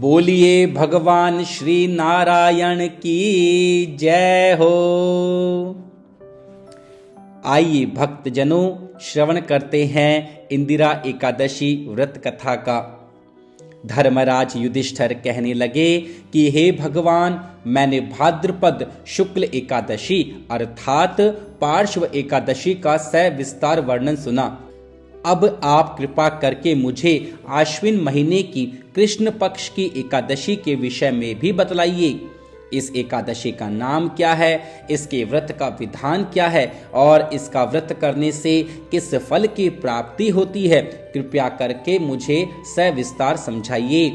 बोलिए भगवान श्री नारायण की जय हो। आइए भक्तजनों, श्रवण करते हैं इंदिरा एकादशी व्रत कथा का। धर्मराज युधिष्ठिर कहने लगे कि हे भगवान, मैंने भाद्रपद शुक्ल एकादशी अर्थात पार्श्व एकादशी का सविस्तार वर्णन सुना। अब आप कृपा करके मुझे आश्विन महीने की कृष्ण पक्ष की एकादशी के विषय में भी बतलाइए। इस एकादशी का नाम क्या है, इसके व्रत का विधान क्या है और इसका व्रत करने से किस फल की प्राप्ति होती है, कृपया करके मुझे सविस्तार समझाइए।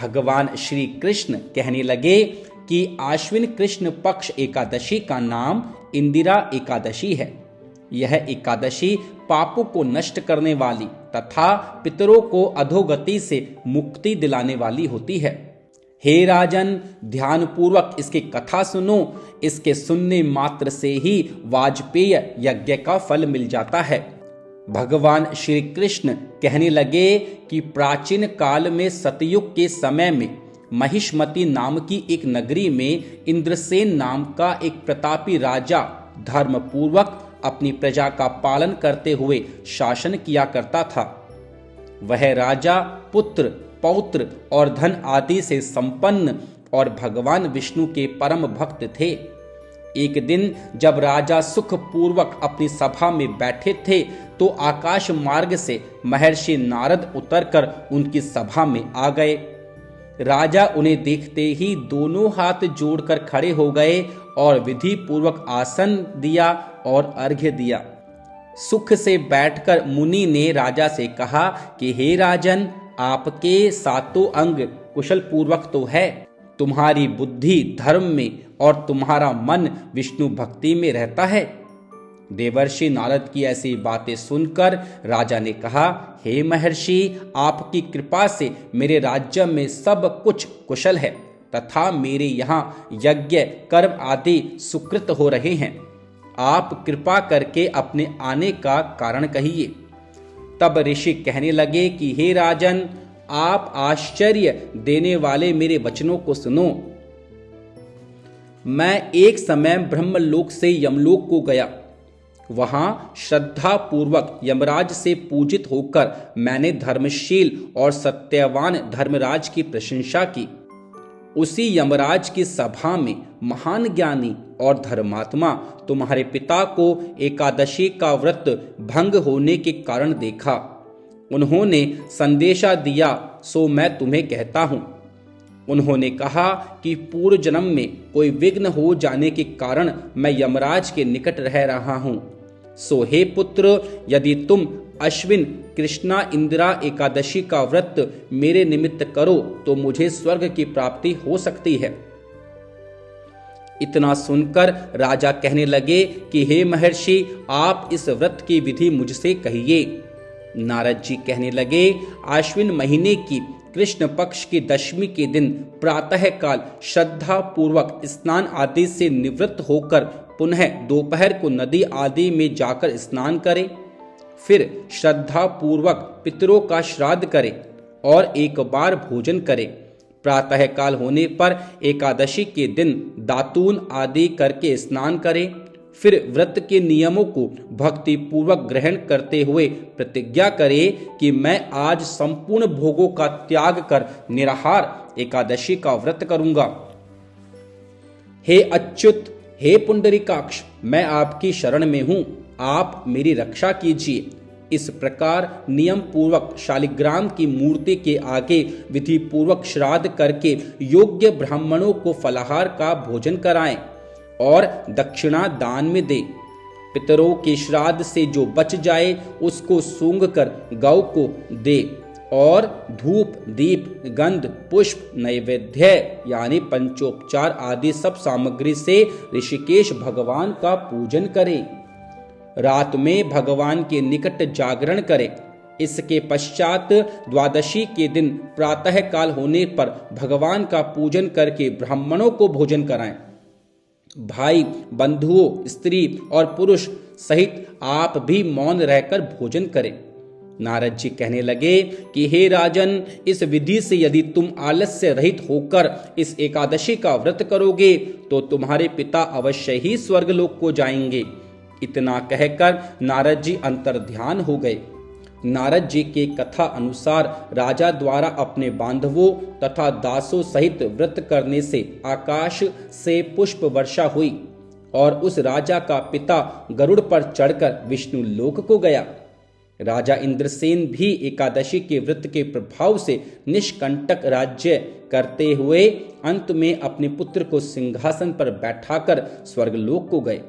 भगवान श्री कृष्ण कहने लगे कि आश्विन कृष्ण पक्ष एकादशी का नाम इंदिरा एकादशी है। यह एकादशी पापों को नष्ट करने वाली तथा पितरों को अधोगति से मुक्ति दिलाने वाली होती है। हे राजन, ध्यान पूर्वक इसकी कथा सुनो। इसके सुनने मात्र से ही वाजपेय यज्ञ का फल मिल जाता है। भगवान श्री कृष्ण कहने लगे कि प्राचीन काल में सतयुग के समय में महिष्मति नाम की एक नगरी में इंद्रसेन नाम का एक प्रतापी राजा धर्म पूर्वक अपनी प्रजा का पालन करते हुए शासन किया करता था। वह राजा पुत्र, पौत्र और धन आदि से संपन्न और भगवान विष्णु के परम भक्त थे। एक दिन जब राजा सुख पूर्वक अपनी सभा में बैठे थे तो आकाश मार्ग से महर्षि नारद उतरकर उनकी सभा में आ गए। राजा उन्हें देखते ही दोनों हाथ जोड़कर खड़े हो गए और विधि पूर्वक आसन दिया और अर्घ्य दिया। सुख से बैठकर मुनि ने राजा से कहा कि हे राजन, आपके सातों अंग कुशल पूर्वक तो है, तुम्हारी बुद्धि धर्म में और तुम्हारा मन विष्णु भक्ति में रहता है। देवर्षि नारद की ऐसी बातें सुनकर राजा ने कहा, हे महर्षि, आपकी कृपा से मेरे राज्य में सब कुछ कुशल है तथा मेरे यहाँ यज्ञ कर्म आदि सुकृत हो रहे हैं। आप कृपा करके अपने आने का कारण कहिए। तब ऋषि कहने लगे कि हे राजन, आप आश्चर्य देने वाले मेरे वचनों को सुनो। मैं एक समय ब्रह्मलोक से यमलोक को गया। वहां श्रद्धा पूर्वक यमराज से पूजित होकर मैंने धर्मशील और सत्यवान धर्मराज की प्रशंसा की। उसी यमराज की सभा में महान ज्ञानी और धर्मात्मा तुम्हारे पिता को एकादशी का व्रत भंग होने के कारण देखा। उन्होंने संदेशा दिया, सो मैं तुम्हें कहता हूं। उन्होंने कहा कि पूर्व जन्म में कोई विघ्न हो जाने के कारण मैं यमराज के निकट रह रहा हूं। सो हे पुत्र, यदि तुम अश्विन कृष्णा इंदिरा एकादशी का व्रत मेरे निमित्त करो तो मुझे स्वर्ग की प्राप्ति हो सकती है। इतना सुनकर राजा कहने लगे कि हे महर्षि, आप इस व्रत की विधि मुझसे कहिए। नारद जी कहने लगे, आश्विन महीने की कृष्ण पक्ष की दशमी के दिन प्रातः काल श्रद्धा पूर्वक स्नान आदि से निवृत्त होकर पुनः दोपहर को नदी आदि में जाकर स्नान करे। फिर श्रद्धा पूर्वक पितरों का श्राद्ध करे और एक बार भोजन करे। प्रातः काल होने पर एकादशी के दिन दातून आदि करके स्नान करे। फिर व्रत के नियमों को भक्ति पूर्वक ग्रहण करते हुए प्रतिज्ञा करे कि मैं आज संपूर्ण भोगों का त्याग कर निराहार एकादशी का व्रत करूंगा। हे अच्युत, हे पुंडरीकाक्ष, मैं आपकी शरण में हूं, आप मेरी रक्षा कीजिए। इस प्रकार नियम पूर्वक शालिग्राम की मूर्ति के आगे विधि पूर्वक श्राद्ध करके योग्य ब्राह्मणों को फलाहार का भोजन कराएं और दक्षिणा दान में दे। पितरों के श्राद्ध से जो बच जाए उसको सूंघ कर गौ को दे और धूप, दीप, गंध, पुष्प, नैवेद्य यानी पंचोपचार आदि सब सामग्री से ऋषिकेश भगवान का पूजन करे। रात में भगवान के निकट जागरण करें। इसके पश्चात द्वादशी के दिन प्रातः काल होने पर भगवान का पूजन करके ब्राह्मणों को भोजन कराएं। भाई, बंधुओं, स्त्री और पुरुष सहित आप भी मौन रहकर भोजन करें। नारद जी कहने लगे कि हे राजन, इस विधि से यदि तुम आलस्य रहित होकर इस एकादशी का व्रत करोगे तो तुम्हारे पिता अवश्य ही स्वर्गलोक को जाएंगे। इतना कहकर नारद जी अंतर्ध्यान हो गए। नारद जी के कथा अनुसार राजा द्वारा अपने बांधवों तथा दासों सहित व्रत करने से आकाश से पुष्प वर्षा हुई और उस राजा का पिता गरुड़ पर चढ़कर विष्णु लोक को गया। राजा इंद्रसेन भी एकादशी के व्रत के प्रभाव से निष्कंटक राज्य करते हुए अंत में अपने पुत्र को सिंहासन पर बैठाकर स्वर्गलोक को गए।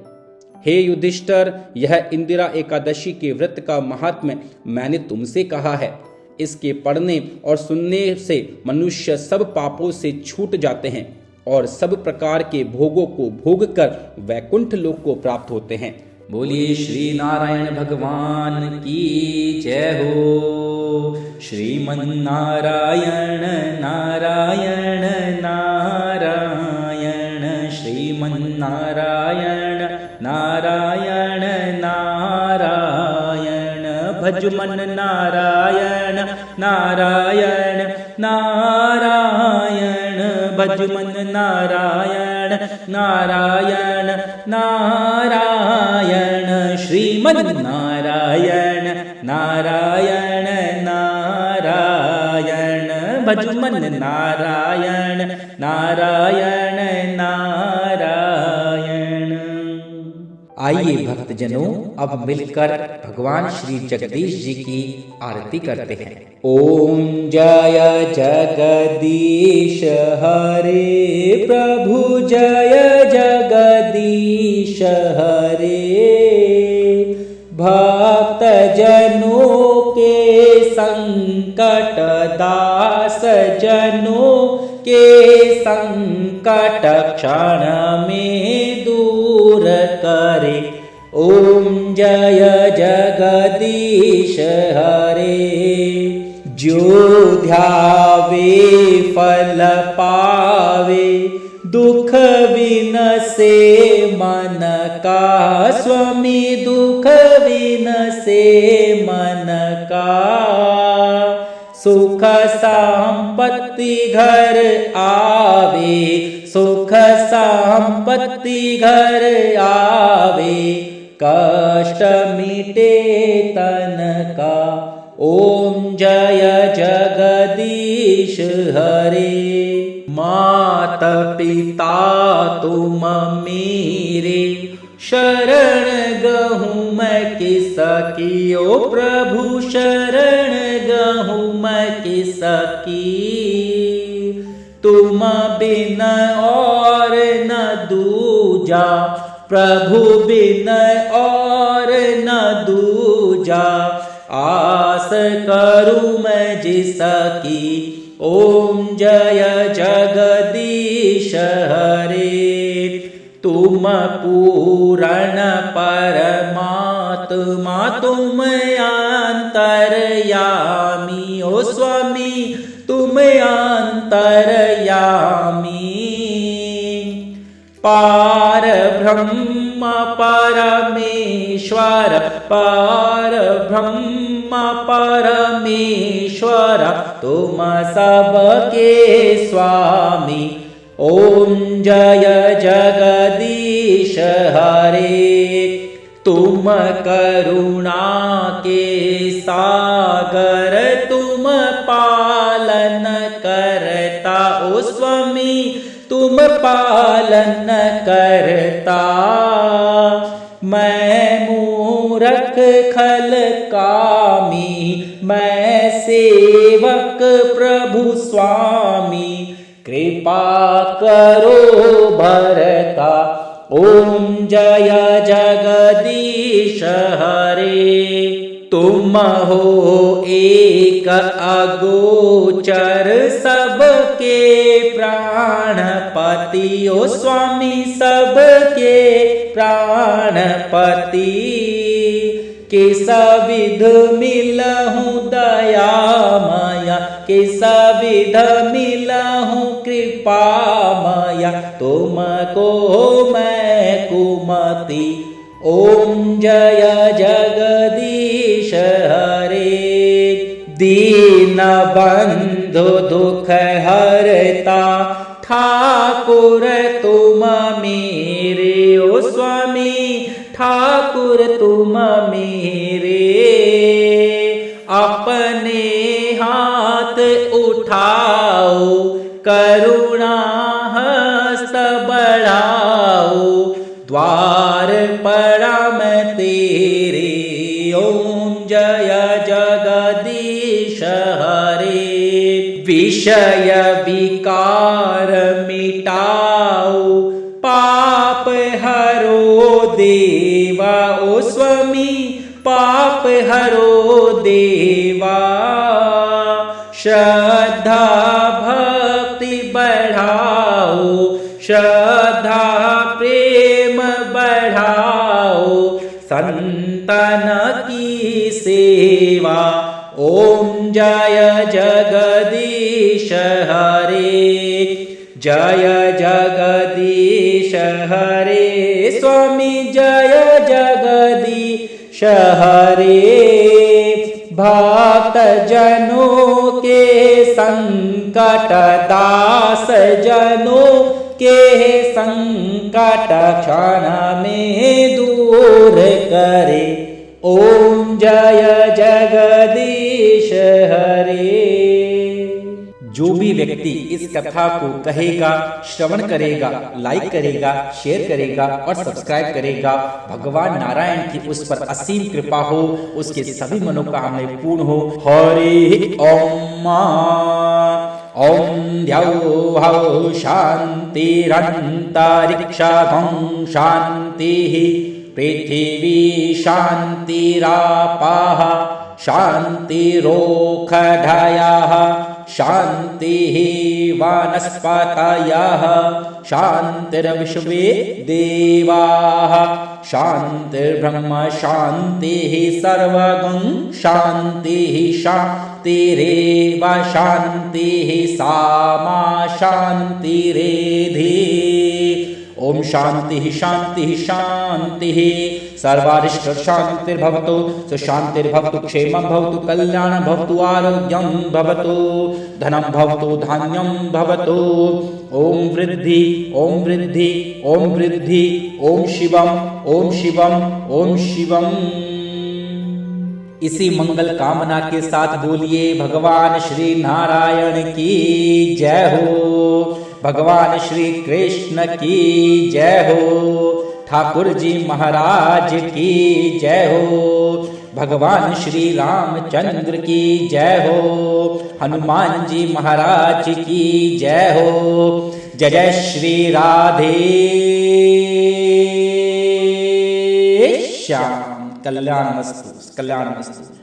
हे युधिष्ठिर, यह इंदिरा एकादशी के व्रत का महात्म्य मैंने तुमसे कहा है। इसके पढ़ने और सुनने से मनुष्य सब पापों से छूट जाते हैं और सब प्रकार के भोगों को भोग कर वैकुंठ लोक को प्राप्त होते हैं। बोलिए श्री नारायण भगवान की जय हो। श्रीमन नारायण नारायण नारायण, श्रीमन नारायण नारायण नारायण, भजमन नारायण नारायण नारायण, भजमन नारायण नारायण नारायण, श्रीमन नारायण नारायण नारायण, भजमन नारायण नारायण नारायण। आइए भक्तजनों, अब मिलकर भगवान श्री जगदीश जी की आरती करते हैं। ओम जय जगदीश हरे प्रभु, जय जगदीश हरे। भक्त जनों के संकट, दास जनों के संकट क्षण में दूर करे। ओम जय जगदीश हरे। जो ध्यावे फल पावे, दुख विनसे मन का स्वामी, दुख विनसे मन का। सुख संपत्ति घर आवे, सुख संपत्ति घर आवे, कष्ट मिटे तन का। ओम जय जगदीश हरे। मात पिता तुम मेरे, शरण गहूँ मैं किसकी। ओ प्रभु शरण गहूँ मैं किसकी। तुम बिन और न दूजा, प्रभु बिन और न दूजा। आस करूँ मैं जिसकी। ओम जय जगदीश हरे। तुम पूर्ण परमात्मा, तुम अंतर्यामी। ओ स्वामी तुम अंतर्यामी। पार ब्रह्म परमेश्वर, पार ब्रह्म परमेश्वर, तुम सबके स्वामी। ओम जय जगदीश हरे। तुम करुणा के सागर, तुम पालन करता। ओ स्वामी तुम पालन करता। मैं मूरख खल कामी, मैं सेवक प्रभु स्वामी। कृपा करो भरता। ओम जय जगदीश हरे। तुम हो एक अगोचर, सबके प्राणपति। ओ स्वामी सबके प्राणपति। किस विध मिलहूँ दयामया, किस विध मिलहूँ कृपामया। तुमको मैं कुमति। ओम जय जगदीश हरे। बंधु दुख हरता ठाकुर तुम मेरे, ओ स्वामी ठाकुर तुम मेरे। अपने हाथ उठाओ करुणा हस्त बढ़ाओ, द्वार पड़ा मैं तेरे। ओम जय जगदीश हरे। विषय विकार मिटाओ पाप हरो देवा, ओ स्वामी पाप हरो देवा। श्रद्धा भक्ति बढ़ाओ, श्रद्धा प्रेम बढ़ाओ, संतन की सेवा। ओम जय जगदीश हरे, जय जगदीश हरे। स्वामी जय जगदीश हरे। भक्त जनों के संकट, दास जनों के संकट क्षण में दूर करे। ओम जय जगदीश हरे। जो भी व्यक्ति इस कथा को कहेगा, श्रवण करेगा, लाइक करेगा, शेयर करेगा और सब्सक्राइब करेगा, भगवान नारायण की उस पर असीम कृपा हो, उसके सभी मनोकामनाएं पूर्ण हो। हरि ओम। ओम द्यौः शान्तिरन्तरिक्षं शान्तिः, पृथिवी शान्तिरापः शान्तिरोषधयः, शान्तिः वनस्पतयः, शान्तिर्विश्वे देवाः, शान्तिर्ब्रह्म शान्तिः सर्वगं शान्तिः, शान्तिरेव शान्तिः सामा शान्तिरेधि। ओम शांति शांति शांति। सर्वारिष्ट शांतिर्भवतु, सुशांतिर्भवतु, क्षेमं भवतु, कल्याणं भवतु, आरोग्यं भवतु, धनं भवतु, धान्यं भवतु। ओम वृद्धि ओम वृद्धि ओम वृद्धि। ओम शिवम ओम शिवम ओम शिवम। इसी मंगल कामना के साथ बोलिए भगवान श्री नारायण की जय हो, भगवान श्री कृष्ण की जय हो, ठाकुर जी महाराज की जय हो, भगवान श्री रामचंद्र की जय हो, हनुमान जी महाराज की जय हो। जय जय श्री राधे श्याम। कल्याणमस्तु कल्याणमस्तु।